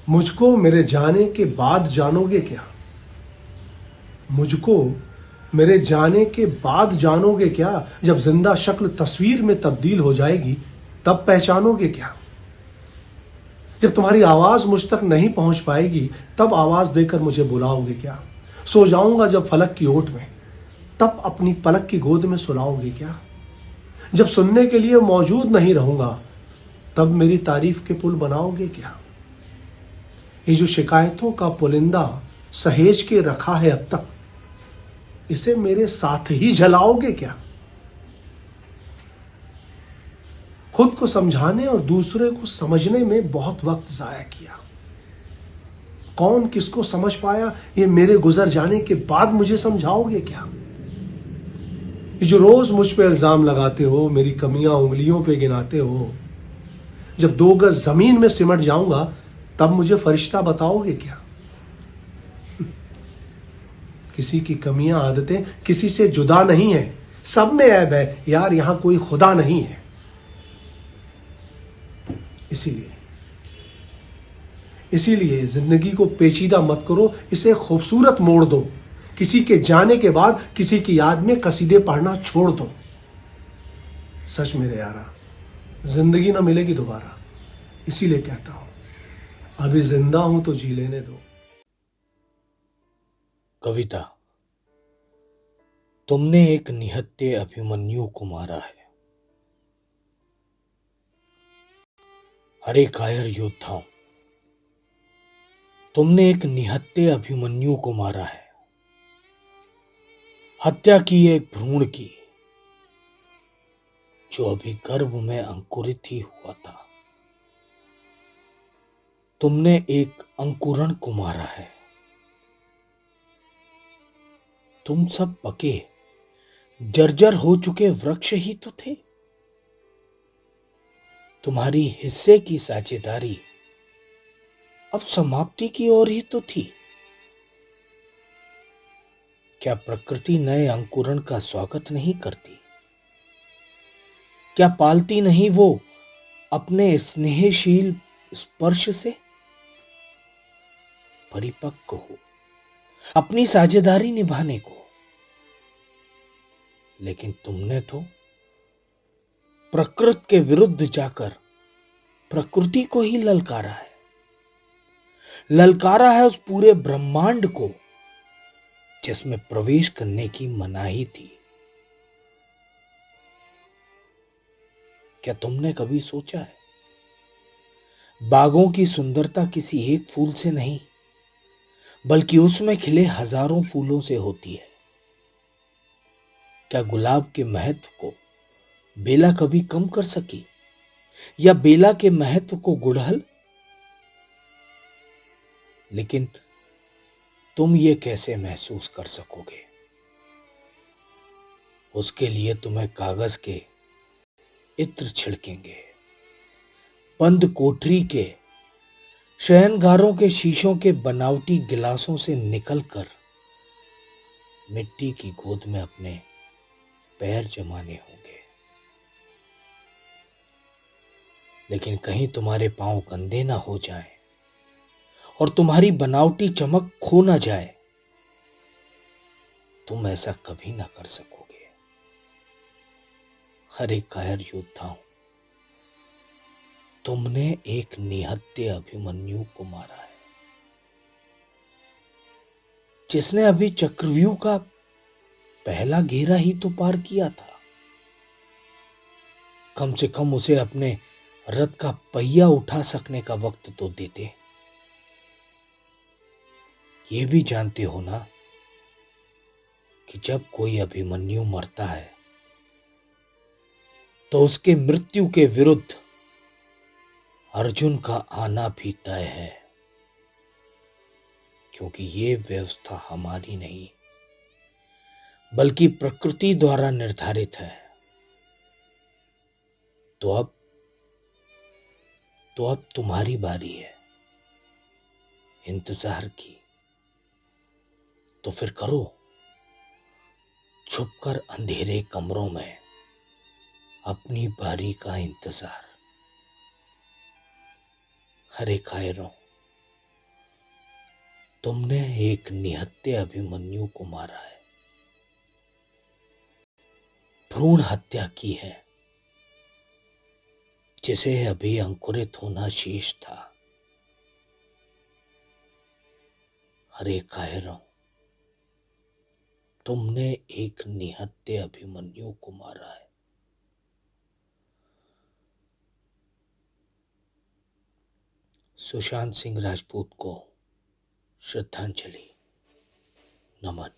मुझको मेरे जाने के बाद जानोगे क्या? मुझको मेरे जाने के बाद जानोगे क्या? जब जिंदा शक्ल तस्वीर में तब्दील हो जाएगी तब पहचानोगे क्या? जब तुम्हारी आवाज मुझ तक नहीं पहुंच पाएगी तब आवाज देकर मुझे बुलाओगे क्या? सो जाऊंगा जब फलक की ओट में तब अपनी पलक की गोद में सुलाओगे क्या? जब सुनने के लिए मौजूद नहीं रहूंगा तब मेरी तारीफ के पुल बनाओगे क्या? ये जो शिकायतों का पुलिंदा सहेज के रखा है अब तक, इसे मेरे साथ ही जलाओगे क्या? खुद को समझाने और दूसरे को समझने में बहुत वक्त जाया किया। कौन किसको समझ पाया ये मेरे गुजर जाने के बाद मुझे समझाओगे क्या? ये जो रोज मुझ पे इल्जाम लगाते हो, मेरी कमियां उंगलियों पे गिनाते हो, जब 2 गज जमीन में सिमट जाऊंगा तब मुझे फरिश्ता बताओगे क्या? किसी की कमियां आदतें किसी से जुदा नहीं है, सब में ऐब है यार, यहां कोई खुदा नहीं है। इसीलिए जिंदगी को पेचीदा मत करो, इसे खूबसूरत मोड़ दो। किसी के जाने के बाद किसी की याद में कसीदे पढ़ना छोड़ दो। सच मेरे यारा, जिंदगी ना मिलेगी दोबारा, इसीलिए कहता हूं अभी जिंदा हूं तो जी लेने दो। कविता। तुमने एक निहत्थे अभिमन्यु को मारा है। अरे कायर योद्धाओं, तुमने एक निहत्थे अभिमन्यु को मारा है। हत्या की एक भ्रूण की, जो अभी गर्भ में अंकुरित ही हुआ था। तुमने एक अंकुरण को मारा है। तुम सब पके जर्जर हो चुके वृक्ष ही तो थे। तुम्हारी हिस्से की साझेदारी अब समाप्ति की ओर ही तो थी। क्या प्रकृति नए अंकुरण का स्वागत नहीं करती? क्या पालती नहीं वो अपने स्नेहशील स्पर्श से? परिपक्व हो अपनी साझेदारी निभाने को, लेकिन तुमने तो प्रकृति के विरुद्ध जाकर प्रकृति को ही ललकारा है। ललकारा है उस पूरे ब्रह्मांड को जिसमें प्रवेश करने की मनाही थी। क्या तुमने कभी सोचा है, बागों की सुंदरता किसी एक फूल से नहीं बल्कि उसमें खिले हजारों फूलों से होती है? क्या गुलाब के महत्व को बेला कभी कम कर सकी, या बेला के महत्व को गुड़हल? लेकिन तुम ये कैसे महसूस कर सकोगे? उसके लिए तुम्हें कागज के इत्र छिड़केंगे, बंद कोठरी के शयनगारों के शीशों के बनावटी गिलासों से निकलकर मिट्टी की गोद में अपने पैर जमाने होंगे। लेकिन कहीं तुम्हारे पांव गंदे ना हो जाएं और तुम्हारी बनावटी चमक खो ना जाए। तुम ऐसा कभी ना कर सकोगे। अरे कायर योद्धाओं, तुमने एक निहत्थे अभिमन्यु को मारा है, जिसने अभी चक्रव्यूह का पहला घेरा ही तो पार किया था। कम से कम उसे अपने रथ का पहिया उठा सकने का वक्त तो देते। ये भी जानते हो ना कि जब कोई अभिमन्यु मरता है तो उसके मृत्यु के विरुद्ध अर्जुन का आना भी तय है, क्योंकि ये व्यवस्था हमारी नहीं बल्कि प्रकृति द्वारा निर्धारित है। तो अब तुम्हारी बारी है इंतजार की। तो फिर करो, छुपकर अंधेरे कमरों में अपनी बारी का इंतजार। अरे कायरों, तुमने एक निहत्थे अभिमन्यु को मारा है, भ्रूण हत्या की है, जिसे अभी अंकुरित होना शेष था। अरे कायरों, तुमने एक निहत्थे अभिमन्यु को मारा है। सुशांत सिंह राजपूत को श्रद्धांजलि, नमन।